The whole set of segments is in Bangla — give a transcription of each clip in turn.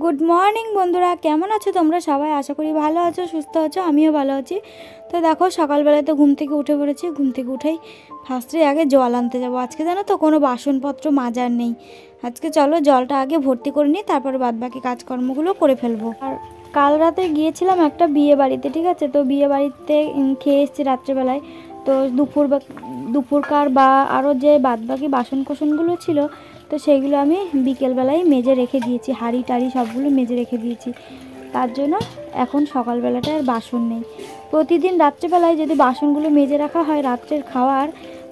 গুড মর্নিং বন্ধুরা, কেমন আছো তোমরা সবাই? আশা করি ভালো আছো, সুস্থ আছো। আমিও ভালো আছি। তো দেখো সকালবেলায় তো ঘুম থেকে উঠে পড়েছি। ঘুম থেকে উঠেই ফার্স্টে আগে জল আনতে যাবো। আজকে জানো তো কোনো বাসনপত্র মাজার নেই। আজকে চলো জলটা আগে ভর্তি করে নিই, তারপরে বাদবাকি কাজকর্মগুলো করে ফেলবো। আর কাল রাতে গিয়েছিলাম একটা বিয়ে বাড়িতে, ঠিক আছে? তো বিয়ে বাড়িতে খেয়ে এসেছি রাত্রেবেলায়। তো দুপুরকার বা আরও যে বাদবাকি বাসন কোসনগুলো ছিল, তো সেইগুলো আমি বিকেলবেলায় মেজে রেখে দিয়েছি। হাঁড়ি টাড়ি সবগুলো মেজে রেখে দিয়েছি। তার জন্য এখন সকালবেলাটায় আর বাসন নেই। প্রতিদিন রাত্রেবেলায় যদি বাসনগুলো মেজে রাখা হয় রাত্রের খাওয়ার,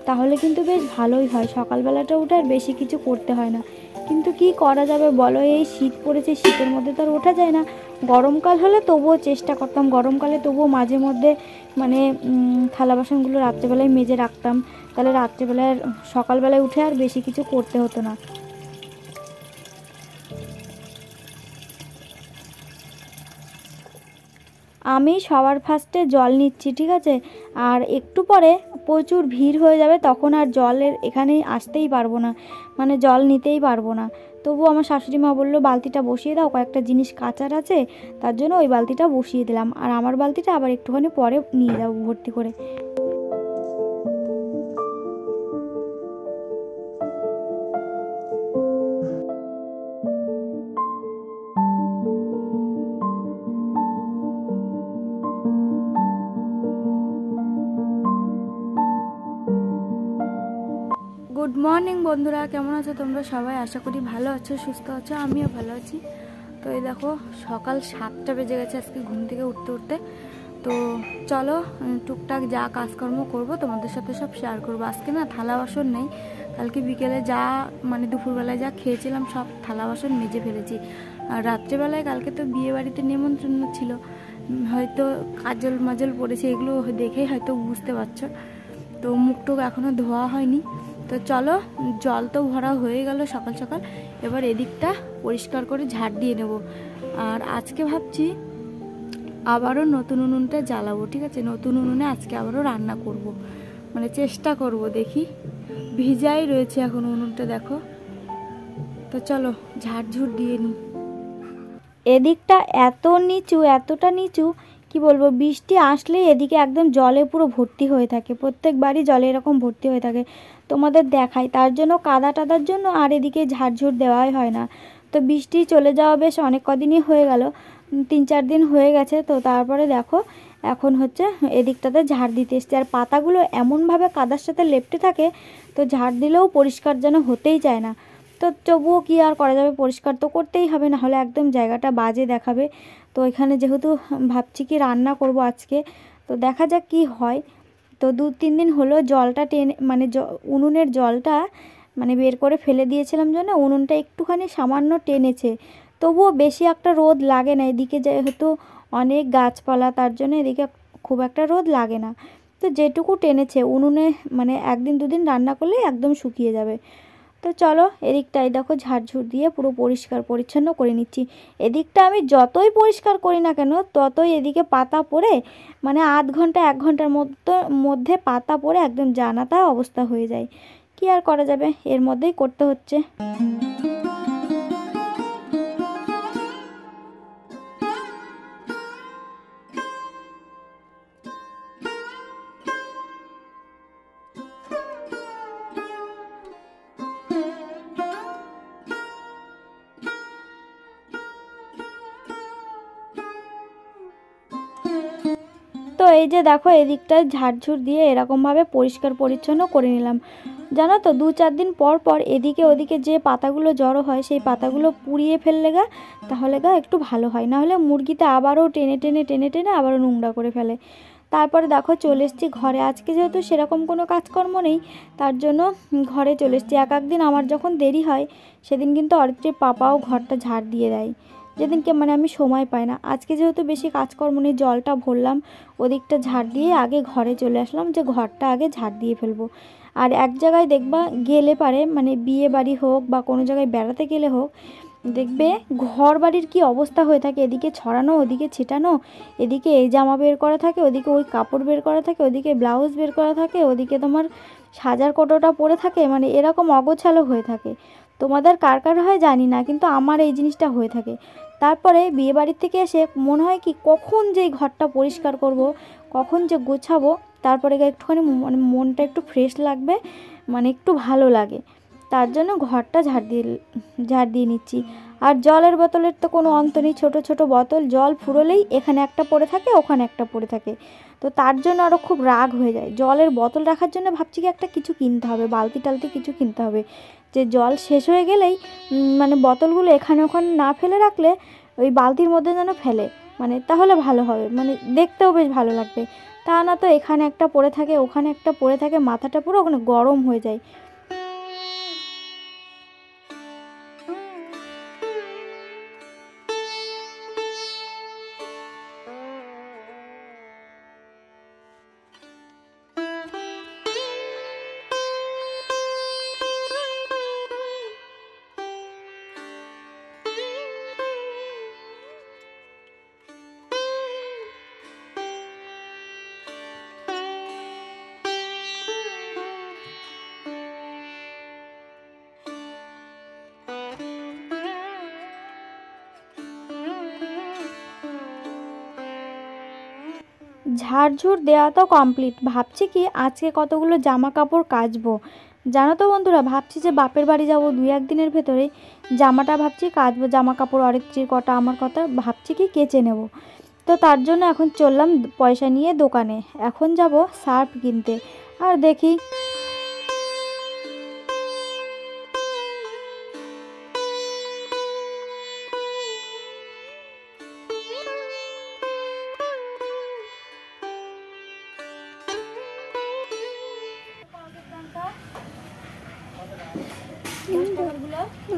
তাহলে কিন্তু বেশ ভালোই হয়। সকালবেলাটা উঠে আর বেশি কিছু করতে হয় না। কিন্তু কি করা যাবে বলো, এই শীত পড়েছে, শীতের মধ্যে তো আর ওঠা যায় না। গরমকাল হলে তবুও চেষ্টা করতাম, গরমকালে তবুও মাঝে মধ্যে মানে থালা বাসনগুলো রাত্রেবেলায় মেজে রাখতাম। তাহলে রাত্রেবেলায় সকালবেলায় উঠে আর বেশি কিছু করতে হতো না। আমি সবার ফার্স্টে জল নিচ্ছি, ঠিক আছে? আর একটু পরে প্রচুর ভিড় হয়ে যাবে, তখন আর জলের এখানে আসতেই পারবো না, মানে জল নিতেই পারবো না। তবু আমার শাশুড়ি মা বললো বালতিটা বসিয়ে দাও, কয়েকটা জিনিস কাচার আছে। তার জন্য ওই বালতিটা বসিয়ে দিলাম। আর আমার বালতিটা আবার একটুখানি পরে নিয়ে যাবো ভর্তি করে। গুড মর্নিং বন্ধুরা, কেমন আছো তোমরা সবাই? আশা করি ভালো আছো, সুস্থ আছো। আমিও ভালো আছি। তো এই দেখো সকাল 7টা বেজে গেছে আজকে ঘুম থেকে উঠতে উঠতে। তো চলো টুকটাক যা কাজকর্ম করব তোমাদের সাথে সব শেয়ার করবো। আজকে না থালা বাসন নেই। কালকে বিকেলে যা মানে দুপুরবেলায় যা খেয়েছিলাম সব থালা বাসন মেজে ফেলেছি। আর রাত্রেবেলায় কালকে তো বিয়ে বাড়িতে নিমন্ত্রণ ছিল, হয়তো কাজল মাজল পড়েছে, এগুলো দেখেই হয়তো বুঝতে পারছো। তো মুখটুক এখনও ধোয়া হয়নি। তো চলো, জল তো ভরা হয়ে গেল সকাল সকাল। এবার এদিকটা পরিষ্কার করে ঝাড় দিয়ে নেব। আর আজকে ভাবছি আবারও নতুন উনুনটা জ্বালাবো, ঠিক আছে? নতুন উনুনে আজকে আবারও রান্না করব, মানে চেষ্টা করব, দেখি। ভিজাই রয়েছে এখন উনুনটা, দেখো। তো চলো ঝাড়ঝুড় দিয়ে নিই। এদিকটা এত নিচু, এতটা নিচু কি বলবো, বৃষ্টি আসলেই এদিকে একদম জলে পুরো ভর্তি হয়ে থাকে। প্রত্যেকবারই জলে এরকম ভর্তি হয়ে থাকে, তোমাদের দেখাই। তার জন্য কাদা টাদার জন্য আর এদিকে ঝাড়ঝুড় দেওয়াই হয় না। তো বৃষ্টি চলে যাওয়া বেশ অনেক কদিনই হয়ে গেল, 3-4 দিন হয়ে গেছে। তো তারপরে দেখো এখন হচ্ছে এদিকটাতে ঝাড় দিতে এসছে। আর পাতাগুলো এমনভাবে কাদার সাথে লেপ্টে থাকে, তো ঝাড় দিলেও পরিষ্কার যেন হতেই চায় না। তো তবুও কি আর করা যাবে, পরিষ্কার তো করতেই হবে, না হলে একদম জায়গাটা বাজে দেখাবে। তো এখানে যেহেতু ভাবছি কি রান্না করব আজকে, তো দেখা যাক কি হয়। তো 2-3 দিন হলো জলটা টেনে মানে উনুনের জলটা মানে বের করে ফেলে দিয়েছিলাম জন্য উনুনটা একটুখানি সামান্য টেনেছে। তবুও বেশি একটা রোদ লাগে না এদিকে, যেহেতু অনেক গাছপালা, তার জন্য এদিকে খুব একটা রোদ লাগে না। তো যেটুকু টেনেছে উনুনে মানে 1-2 দিন রান্না করলেই একদম শুকিয়ে যাবে। তো চলো এদিকটাই দেখো ঝাড়ঝুড় দিয়ে পুরো পরিষ্কার পরিচ্ছন্ন করে নিচ্ছি। এদিকটা আমি যতই পরিষ্কার করি না কেন, ততই এদিকে পাতা পড়ে মানে আধ ঘন্টা 1 ঘন্টার মধ্যে পাতা পড়ে একদম জানাতা অবস্থা হয়ে যায়। কি আর করা যাবে, এর মধ্যেই করতে হচ্ছে। তো এই যে দেখো এদিকটা ঝাড়ঝুড় দিয়ে এরকমভাবে পরিষ্কার পরিচ্ছন্ন করে নিলাম। জানো তো 2-4 দিন পর পর এদিকে ওদিকে যে পাতাগুলো জড়ো হয়, সেই পাতাগুলো পুড়িয়ে ফেললে তাহলে একটু ভালো হয়। না হলে মুরগিতে আবারও টেনে টেনে টেনে টেনে আবারও নোংরা করে ফেলে। তারপরে দেখো চলে এসেছি ঘরে। আজকে যেহেতু সেরকম কোনো কাজকর্ম নেই, তার জন্য ঘরে চলে এসেছি। এক একদিন আমার যখন দেরি হয়, সেদিন কিন্তু অরিত্রীর পাপাও ঘরটা ঝাড় দিয়ে দেয়, যেদিনকে মানে আমি সময় পাই না। আজকে যেহেতু বেশি কাজকর্ম নেই, জলটা ভরলাম, ওদিকটা ঝাড় দিয়ে আগে ঘরে চলে আসলাম, যে ঘরটা আগে ঝাড় দিয়ে ফেলবো। আর এক জায়গায় দেখবা গেলে পারে, মানে বিয়ে বাড়ি হোক বা কোনো জায়গায় বেড়াতে গেলে হোক, দেখবে ঘর বাড়ির কি অবস্থা হয়ে থাকে, এদিকে ছড়ানো ওদিকে ছিটানো, এদিকে এই জামা বের করা থাকে, ওদিকে ওই কাপড় বের করা থাকে, ওদিকে ব্লাউজ বের করা থাকে, ওদিকে তোমার সাজার কোটোটা পড়ে থাকে, মানে এরকম অগোছালো হয়ে থাকে। তোমাদের কার কার হয় জানি না, কিন্তু আমার এই জিনিসটা হয়ে থাকে। তারপরে বিয়েবাড়ি থেকে এসে মনে হয় কি কখন যে এই ঘরটা পরিষ্কার করব, কখন যে গোছাবো, তারপরে একটুখানি মানে মনটা একটু ফ্রেশ লাগবে, মানে একটু ভালো লাগে, তার জন্য ঘরটা ঝাড় দিয়ে নিচ্ছি। আর জলের বোতলের তো কোনো অন্ত নেই, ছোটো ছোটো বোতল, জল ফুরোলেই এখানে একটা পড়ে থাকে, ওখানে একটা পড়ে থাকে। তো তার জন্য আরও খুব রাগ হয়ে যায়। জলের বোতল রাখার জন্য ভাবছি কি একটা কিছু কিনতে হবে, বালতি টালতি কিছু কিনতে হবে, যে জল শেষ হয়ে গেলেই মানে বোতলগুলো এখানে ওখানে না ফেলে রাখলে ওই বালতির মধ্যে যেন ফেলে, মানে তাহলে ভালো হবে, মানে দেখতেও বেশ ভালো লাগবে। তা না তো এখানে একটা পড়ে থাকে, ওখানে একটা পড়ে থাকে, মাথাটা পুরো ওখানে গরম হয়ে যায়। ঝাড়ঝুড় দেওয়া তো কমপ্লিট। ভাবছি কি আজকে কতগুলো জামা কাপড় কাচবো, জানো তো বন্ধুরা, ভাবছি যে বাপের বাড়ি যাবো 2-1 দিনের ভেতরেই, জামাটা ভাবছি কাচবো, জামা কাপড় অরিত্রির কটা আমার কথা ভাবছি কি কেচে নেব। তো তার জন্য এখন চললাম পয়সা নিয়ে দোকানে, এখন যাব সার্ফ কিনতে। আর দেখি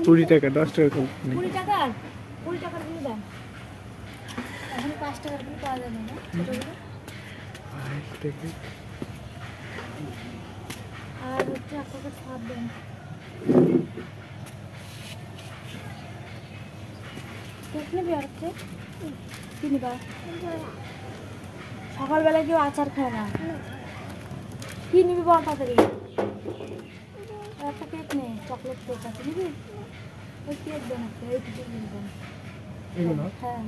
কুড়ি টাকা, 10 টাকা কম। 20 টাকার 20 টাকার গুলো দেন, এখন 5 টাকার গুলো পাওয়া যাবে না ছোটগুলো। আর হচ্ছে 1 টাকার সাপ দেন। কেক নেবি? আর হচ্ছে কি নিবা? সকালবেলা কেউ আচার খায় না, কি নিবি বল তাড়াতাড়ি। একটা কেক নে, চকলেট কেক আছে নিবি? ওই কেক দেন একটা, এই কেক দেন। হ্যাঁ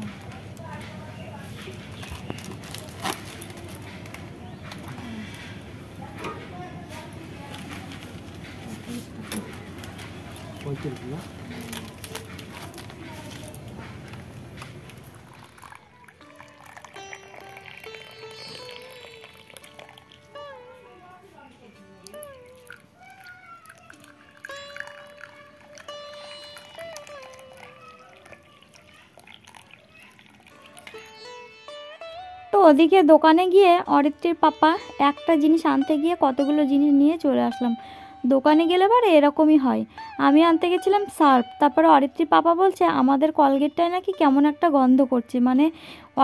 তো ওদিকে দোকানে গিয়ে অরিত্রির পাপা একটা জিনিস আনতে গিয়ে কতগুলো জিনিস নিয়ে চলে আসলাম। দোকানে গেলে পরে এরকমই হয়। আমি আনতে গেছিলাম সার্ফ, তারপরে অরিত্রির পাপা বলছে আমাদের কলগেটটায় নাকি কেমন একটা গন্ধ করছে, মানে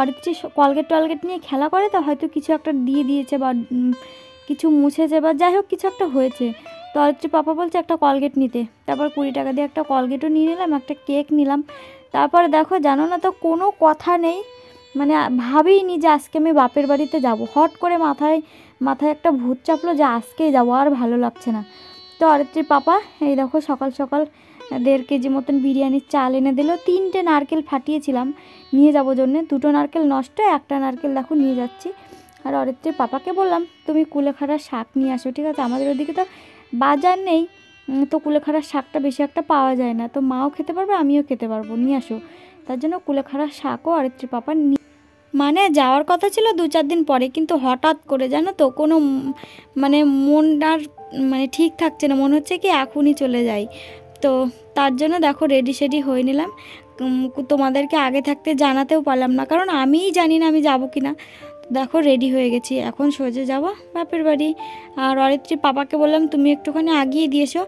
অরিত্রি কলগেট টলগেট নিয়ে খেলা করে তো হয়তো কিছু একটা দিয়ে দিয়েছে বা কিছু মুছেছে বা যাই হোক কিছু একটা হয়েছে। তো অরিত্রির পাপা বলছে একটা কলগেট নিতে, তারপর 20 টাকা দিয়ে একটা কলগেটও নিয়ে নিলাম, একটা কেক নিলাম। তারপরে দেখো জানো না তো কোনো কথা নেই, মানে ভাবিনি যে আজকে আমি বাপের বাড়িতে যাব, হট করে মাথায় একটা ভূত চাপলো যে আজকেই যাব, আর ভালো লাগছে না। তো অরিত্রির পাপা এই দেখো সকাল সকাল 1.5 কেজি মতন বিরিয়ানির চাল এনে দিল। 3টে নারকেল ফাটিয়েছিলাম নিয়ে যাবো জন্যে, 2টো নারকেল নষ্ট, একটা নারকেল দেখো নিয়ে যাচ্ছি। আর অরিত্রির পাপাকে বললাম তুমি কুলেখাড়ার শাক নিয়ে আসো, ঠিক আছে, আমাদের ওদিকে তো বাজার নেই, তো কুলেখাড়ার শাকটা বেশি একটা পাওয়া যায় না, তো মাও খেতে পারবে আমিও খেতে পারবো, নিয়ে আসো। তার জন্য কুলেখাড়ার শাকও অরিত্রির পাপা মানে যাওয়ার কথা ছিল 2-4 দিন পরে, কিন্তু হঠাৎ করে জানো তো কোনো মানে মনটার মানে ঠিক থাকছে না, মনে হচ্ছে কি এখনই চলে যাই। তো তার জন্য দেখো রেডি সেডি হয়ে নিলাম। তোমাদেরকে আগে থাকতে জানাতেও পারলাম না, কারণ আমিই জানি না আমি যাব কি না। দেখো রেডি হয়ে গেছি, এখন সোজা যাব বাপের বাড়ি। আর অরিত্রীর পাপাকে বললাম তুমি একটুখানি আগিয়ে দিয়েছো,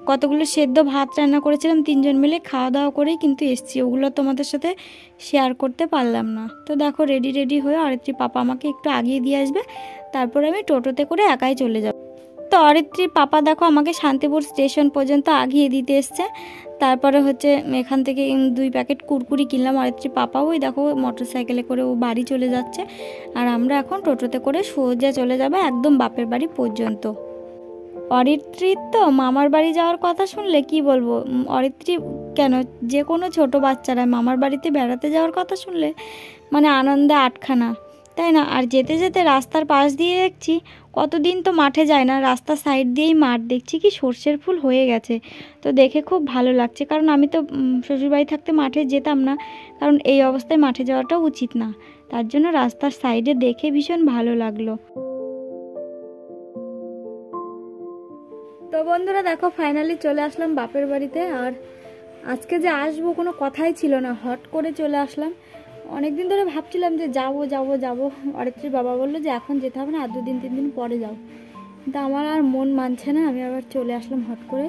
কতগুলো সেদ্ধ ভাত রান্না করেছিলাম 3জন মিলে, খাওয়া দাওয়া করেই কিন্তু এসছি, ওগুলো তোমাদের সাথে শেয়ার করতে পারলাম না। তো দেখো রেডি হয়ে অরিত্রীর পাপা আমাকে একটু আগিয়ে দিয়ে আসবে, তারপর আমি টোটোতে করে একাই চলে যাব। তো অরিত্রীর পাপা দেখো আমাকে শান্তিপুর স্টেশন পর্যন্ত আগিয়ে দিতে এসছে। তারপরে হচ্ছে এখান থেকে 2 প্যাকেট কুরকুরি কিনলাম। অরিত্রীর পাপাও ওই দেখো মোটরসাইকেলে করে ও বাড়ি চলে যাচ্ছে, আর আমরা এখন টোটোতে করে সোজা চলে যাবো একদম বাপের বাড়ি পর্যন্ত। অরিত্রীর তো মামার বাড়ি যাওয়ার কথা শুনলে কি বলবো, অরিত্রী কেন, যে কোনো ছোট বাচ্চারা মামার বাড়িতে বেড়াতে যাওয়ার কথা শুনলে মানে আনন্দে আটখানা, তাই না? আর যেতে যেতে রাস্তার পাশ দিয়ে দেখছি, কতদিন তো মাঠে যায় না, রাস্তার সাইড দিয়েই মাঠ দেখছি কি সর্ষের ফুল হয়ে গেছে। তো দেখে খুব ভালো লাগছে, কারণ আমি তো শ্বশুরবাড়ি থাকতে মাঠে যেতাম না, কারণ এই অবস্থায় মাঠে যাওয়াটাও উচিত না। তার জন্য রাস্তার সাইডে দেখে ভীষণ ভালো লাগলো। তো বন্ধুরা দেখো, ফাইনালি চলে আসলাম বাপের বাড়িতে। আর আজকে যে আসবো কোনো কথাই ছিল না, হট করে চলে আসলাম। অনেকদিন ধরে ভাবছিলাম যে যাবো যাবো যাবো, অরিত্রীর বাবা বললো যে এখন যেতে হবে না, আর 2-3 দিন পরে যাও। কিন্তু আমার আর মন মানছে না, আমি আবার চলে আসলাম হট করে।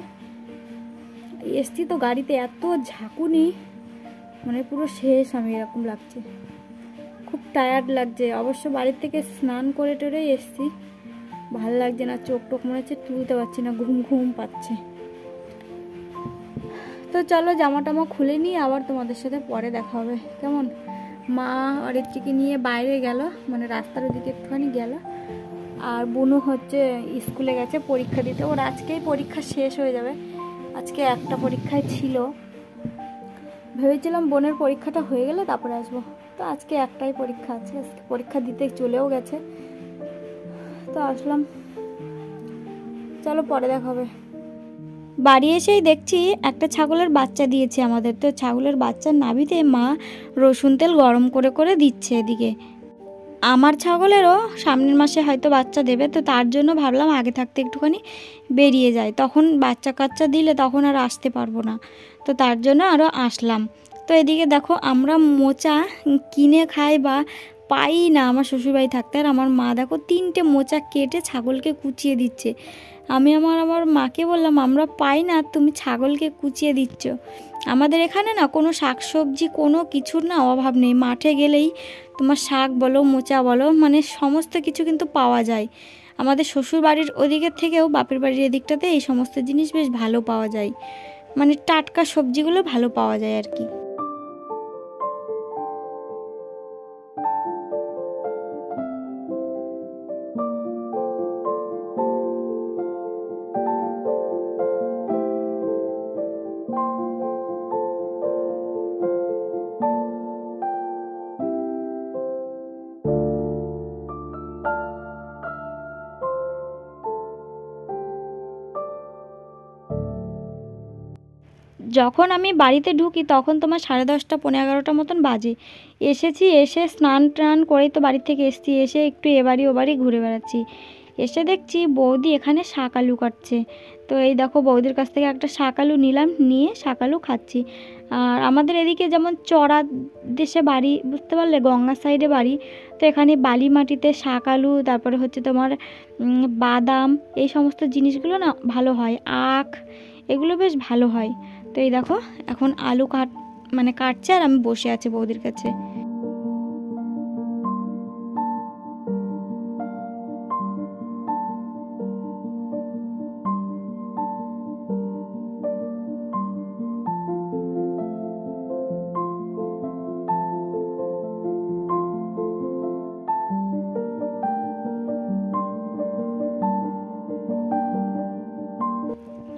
এসছি তো গাড়িতে এত ঝাঁকুনি, মানে পুরো শেষ, আমি এরকম লাগছে, খুব টায়ার্ড লাগছে। অবশ্য বাড়ির থেকে স্নান করে টোরে এসছি, ভাল লাগছে না, চোখ টোক মনে হচ্ছে তুলতে পারছি না, ঘুম ঘুম পাচ্ছে। তো চলো জামা টামা খুলে নিয়ে আবার তোমাদের সাথে পরে দেখা হবে, কেমন? মা অরিত্রীকে নিয়ে বাইরে গেল, মানে রাস্তার ওদিকে একটুখানি গেল। আর বুনু হচ্ছে স্কুলে গেছে পরীক্ষা দিতে, ওর আজকেই পরীক্ষা শেষ হয়ে যাবে। আজকে একটা পরীক্ষায় ছিল, ভেবেছিলাম বোনের পরীক্ষাটা হয়ে গেলে তারপরে আসবো, তো আজকে একটাই পরীক্ষা আছে, আজকে পরীক্ষা দিতে চলেও গেছে। তো আসলাম, চলো পরে দেখা হবে। বাড়ি এসেই দেখছি একটা ছাগলের বাচ্চা দিয়েছে আমাদের। তো ছাগলের বাচ্চার নাভিতে মা রসুন তেল গরম করে করে দিচ্ছে এদিকে। আমার ছাগলেরও সামনের মাসে হয়তো বাচ্চা দেবে, তো তার জন্য ভাবলাম আগে থাকতে একটুখানি বেরিয়ে যায়, তখন বাচ্চা কাচ্চা দিলে তখন আর আসতে পারবো না, তো তার জন্য আরও আসলাম। তো এদিকে দেখো, আমরা মোচা কিনে খাই বা পাই না আমার শ্বশুরবাড়ি থাকতে, আর আমার মা দেখো 3টে মোচা কেটে ছাগলকে কুচিয়ে দিচ্ছে। আমি আমার মাকে বললাম, আমরা পাই না, তুমি ছাগলকে কুচিয়ে দিচ্ছ। আমাদের এখানে না কোনো শাকসবজি কোনো কিছুর না অভাব নেই, মাঠে গেলেই তোমার শাক বলো মোচা বলো মানে সমস্ত কিছু কিন্তু পাওয়া যায়। আমাদের শ্বশুর বাড়ির ওদিকের থেকেও বাপের বাড়ির এদিকটাতে এই সমস্ত জিনিস বেশ ভালো পাওয়া যায়, মানে টাটকা সবজিগুলো ভালো পাওয়া যায় আর কি। যখন আমি বাড়িতে ঢুকি তখন তোমার 10:30 পৌনে 11টা মতন বাজে। এসে স্নান টান করেই তো বাড়ি থেকে এসছি, এসে একটু এ বাড়ি ও বাড়ি ঘুরে বেড়াচ্ছি। এসে দেখছি বৌদি এখানে শাক আলু কাটছে। তো এই দেখো, বৌদির কাছ থেকে একটা শাক আলু নিলাম, নিয়ে শাক আলু খাচ্ছি। আর আমাদের এদিকে যেমন চড়া দেশে বাড়ি, বুঝতে পারলে, গঙ্গার সাইডে বাড়ি, তো এখানে বালি মাটিতে শাক আলু, তারপরে হচ্ছে তোমার বাদাম, এই সমস্ত জিনিসগুলো না ভালো হয়, আখ, এগুলো বেশ ভালো হয়। তো এই দেখো এখন আলু কাটছে, আর আমি বসে আছি বৌদির কাছে।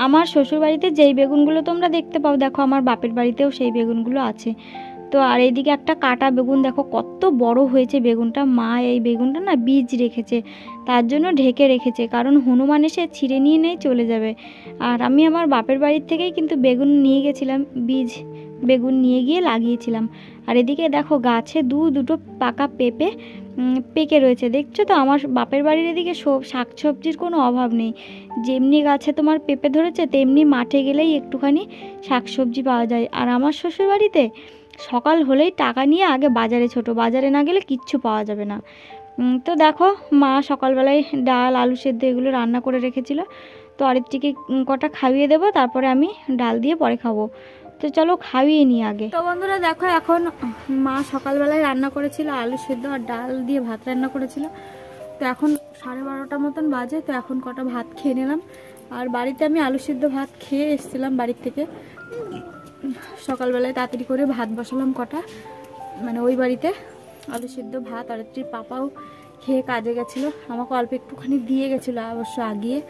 আমার শ্বশুরবাড়িতে যেই বেগুনগুলো তোমরা দেখতে পাও, দেখো আমার বাপের বাড়িতেও সেই বেগুনগুলো আছে। তো আর এইদিকে একটা কাটা বেগুন, দেখো কত বড় হয়েছে বেগুনটা। মা এই বেগুনটা না বীজ রেখেছে, তার জন্য ঢেকে রেখেছে, কারণ হনুমান এসে ছিঁড়ে নিয়ে নেই চলে যাবে। আর আমি আমার বাপের বাড়ির থেকেই কিন্তু বেগুন নিয়ে গেছিলাম, বীজ বেগুন নিয়ে গিয়ে লাগিয়েছিলাম। আর এদিকে দেখো গাছে দুটো পাকা পেঁপে পেকে রয়েছে, দেখছো তো? আমার বাপের বাড়ির এদিকে শাকসবজির কোনো অভাব নেই, যেমনি গাছে তোমার পেঁপে ধরেছে তেমনি মাঠে গেলেই একটুখানি শাকসবজি পাওয়া যায়। আর আমার শ্বশুরবাড়িতে সকাল হলেই টাকা নিয়ে আগে বাজারে না গেলে কিচ্ছু পাওয়া যাবে না। তো দেখো, মা সকালবেলায় ডাল আলু সেদ্ধ এগুলো রান্না করে রেখেছিল, তো অরিত্রীকে কটা খাইয়ে দেবো, তারপরে আমি ডাল দিয়ে পরে খাবো। তো চলো খাইয়ে নিই আগে। তো বন্ধুরা দেখো, এখন মা সকালবেলায় রান্না করেছিল আলু সেদ্ধ আর ডাল দিয়ে ভাত রান্না করেছিল। তো এখন 12:30 মতন বাজে, তো এখন কটা ভাত খেয়ে নিলাম। আর বাড়িতে আমি আলু সেদ্ধ ভাত খেয়ে এসেছিলাম বাড়ির থেকে, সকালবেলায় তাড়াতাড়ি করে ভাত বসালাম কটা, মানে ওই বাড়িতে আলু সেদ্ধ ভাত। আর পাপাও খেয়ে কাজে গেছিলো, আমাকে অল্প একটুখানি দিয়ে গেছিলো অবশ্য আগিয়ে।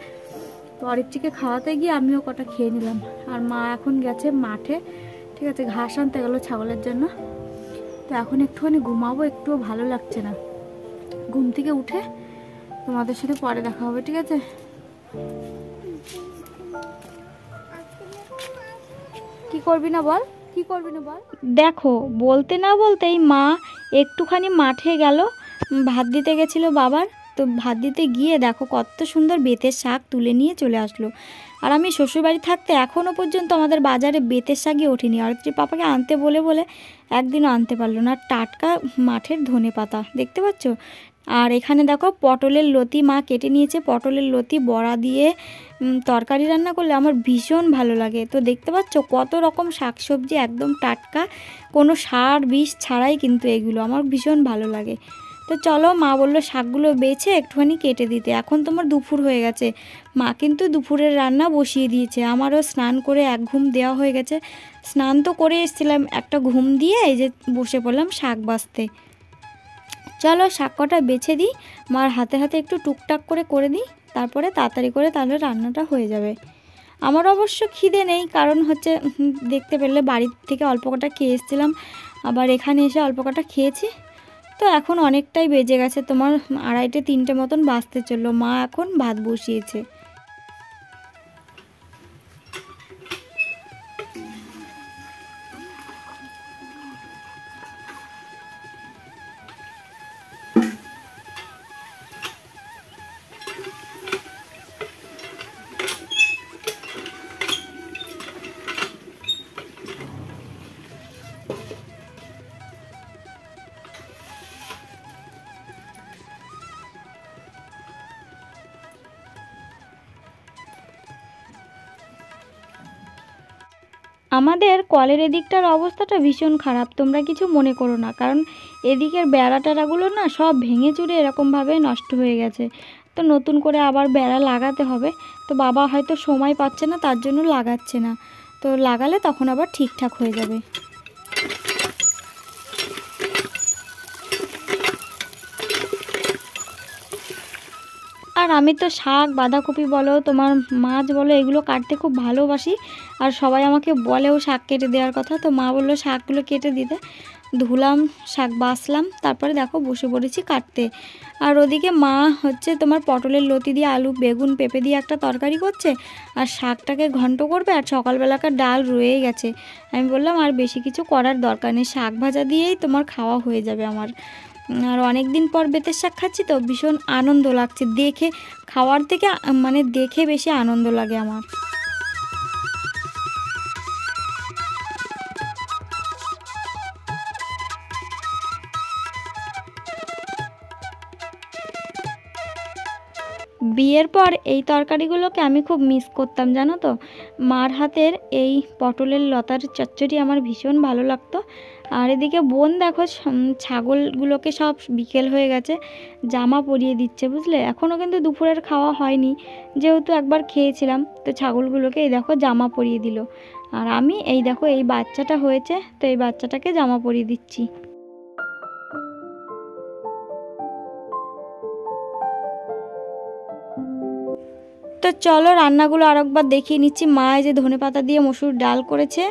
তো অরিত্রীকে খাওয়াতে গিয়ে আমিও কটা খেয়ে নিলাম। আর মা এখন গেছে মাঠে ঠিক আছে, ঘাস আনতে গেল ছাগলের জন্য। তো এখন একটুখানি ঘুমাবো, একটুও ভালো লাগছে না। ঘুম থেকে উঠে তোমাদের সাথে পরে দেখা হবে, ঠিক আছে? কি করবি না বল, কি করবি না বল। দেখো, বলতে না বলতেই মা একটুখানি মাঠে গেল, ভাত দিতে গেছিলো বাবার। তো ভাত দিতে গিয়ে দেখো কত সুন্দর বেতের শাক তুলে নিয়ে চলে আসলো। আর আমি শ্বশুরবাড়ি থাকতে এখনও পর্যন্ত আমাদের বাজারে বেতের শাকই ওঠেনি। আর পাপাকে আনতে বলে বলে একদিনও আনতে পারলো না। টাটকা মাঠের ধনে পাতা দেখতে পাচ্ছ। আর এখানে দেখো পটলের লতি মা কেটে নিয়েছে। পটলের লতি বড়া দিয়ে তরকারি রান্না করলে আমার ভীষণ ভালো লাগে। তো দেখতে পাচ্ছ কত রকম শাকসবজি, একদম টাটকা, কোনো সার বিষ ছাড়াই কিন্তু এগুলো আমার ভীষণ ভালো লাগে। তো চলো, মা বললো শাকগুলো বেছে একটুখানি কেটে দিতে। এখন তোমার দুপুর হয়ে গেছে, মা কিন্তু দুপুরের রান্না বসিয়ে দিয়েছে। আমারও স্নান করে এক ঘুম দেওয়া হয়ে গেছে। স্নান তো করে এসেছিলাম, একটা ঘুম দিয়ে এই যে বসে পড়লাম শাক বাছতে। চলো শাক কটা বেছে দিই, মার হাতে হাতে একটু টুকটাক করে দিই, তারপরে তাড়াতাড়ি করে তাহলে রান্নাটা হয়ে যাবে। আমার অবশ্য খিদে নেই, কারণ হচ্ছে দেখতে পেলে বাড়ির থেকে অল্প কটা খেয়ে এসেছিলাম, আবার এখানে এসে অল্প কটা খেয়েছি। তো এখন অনেকটাই বেজে গেছে, তোমার 2:30-3টে মতন বাজতে চললো। মা এখন ভাত বসিয়েছে। আমাদের কলের এদিকটার অবস্থাটা ভীষণ খারাপ, তোমরা কিছু মনে করো না, কারণ এদিকের বেড়া টেড়াগুলো না সব ভেঙে চুরে এরকমভাবে নষ্ট হয়ে গেছে। তো নতুন করে আবার বেড়া লাগাতে হবে। তো বাবা হয়তো সময় পাচ্ছে না, তার জন্য লাগাচ্ছে না। তো লাগালে তখন আবার ঠিকঠাক হয়ে যাবে। আর আমি তো শাক, বাঁধাকপি বলো, তোমার মাছ বলো, এগুলো কাটতে খুব ভালোবাসি। আর সবাই আমাকে বলেও শাক কেটে দেওয়ার কথা। তো মা বললো শাকগুলো কেটে দিতে। ধুলাম, শাক বাছলাম, তারপরে দেখো বসে পড়েছি কাটতে। আর ওদিকে মা হচ্ছে তোমার পটলের লতি দিয়ে আলু, বেগুন, পেঁপে দিয়ে একটা তরকারি করছে, আর শাকটাকে ঘন্ট করবে। আর সকালবেলাকার ডাল রয়েই গেছে। আমি বললাম আর বেশি কিছু করার দরকার নেই, শাক ভাজা দিয়েই তোমার খাওয়া হয়ে যাবে আমার। আর অনেক দিন পর বেতের শাক খাচ্ছি, তো ভীষণ আনন্দ লাগছে দেখে। খাওয়ার থেকে মানে দেখে বেশি আনন্দ লাগে আমার। বিয়ের পর এই তরকারিগুলোকে আমি খুব মিস করতাম, জানো তো। মার হাতের এই পটলের লতার চচ্চড়ি আমার ভীষণ ভালো লাগতো। আর এদিকে বোন দেখো ছাগলগুলোকে সব বিকেল হয়ে গেছে, জামা পরিয়ে দিচ্ছে, বুঝলে। এখনও কিন্তু দুপুরের খাওয়া হয়নি, যেহেতু একবার খেয়েছিলাম। তো ছাগলগুলোকে এই দেখো জামা পরিয়ে দিল। আর আমি এই দেখো এই বাচ্চাটা হয়েছে, তো এই বাচ্চাটাকে জামা পরিয়ে দিচ্ছি। তো চলো রান্নাগুলো আরেকবার দেখিয়ে নিচ্ছি। মা এই যে ধনেপাতা দিয়ে মসুর ডাল করেছে,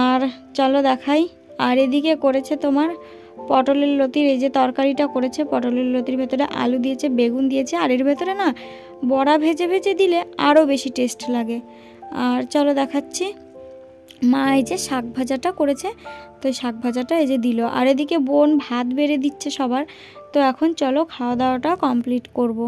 আর চলো দেখাই। আর এদিকে করেছে তোমার পটলের লতির এই যে তরকারিটা করেছে। পটলের লতির ভেতরে আলু দিয়েছে, বেগুন দিয়েছে, আর এর ভেতরে না বড়া ভেজে ভেজে দিলে আরও বেশি টেস্ট লাগে। আর চলো দেখাচ্ছি, মা এই যে শাক ভাজাটা করেছে, তো শাক ভাজাটা এই যে দিল। আর এদিকে বোন ভাত বেড়ে দিচ্ছে সবার। তো এখন চলো খাওয়া দাওয়াটা কমপ্লিট করব।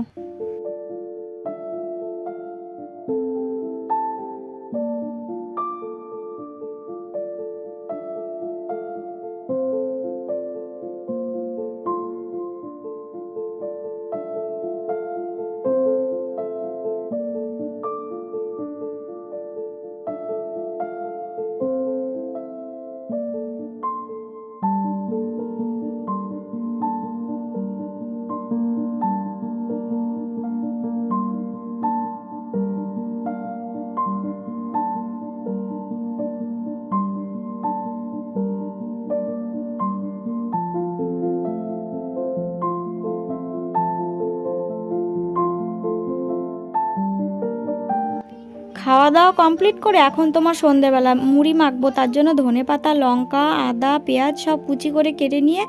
খাওয়া দাওয়া কমপ্লিট করে এখন তোমার সন্ধেবেলা মুড়ি মাখবো, তার জন্য ধনেপাতা, লঙ্কা, আদা, পেঁয়াজ সব কুচি করে কেটে নিয়ে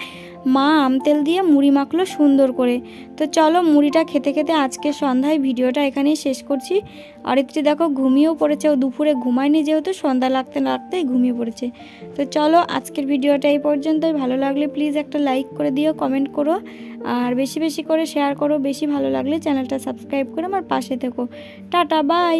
মা আমতেল দিয়ে মুড়ি মাখলো সুন্দর করে। তো চলো মুড়িটা খেতে খেতে আজকের সন্ধ্যায় ভিডিওটা এখানেই শেষ করছি। অরিত্রী দেখো ঘুমিয়েও পড়েছে, ও দুপুরে ঘুমায়নি যেহেতু সন্ধ্যা লাগতে লাগতেই ঘুমিয়ে পড়েছে। তো চলো আজকের ভিডিওটা এই পর্যন্তই। ভালো লাগলে প্লিজ একটা লাইক করে দিও, কমেন্ট করো, আর বেশি বেশি করে শেয়ার করো। বেশি ভালো লাগলে চ্যানেলটা সাবস্ক্রাইব করে আমার পাশে থেকো। Tata, by.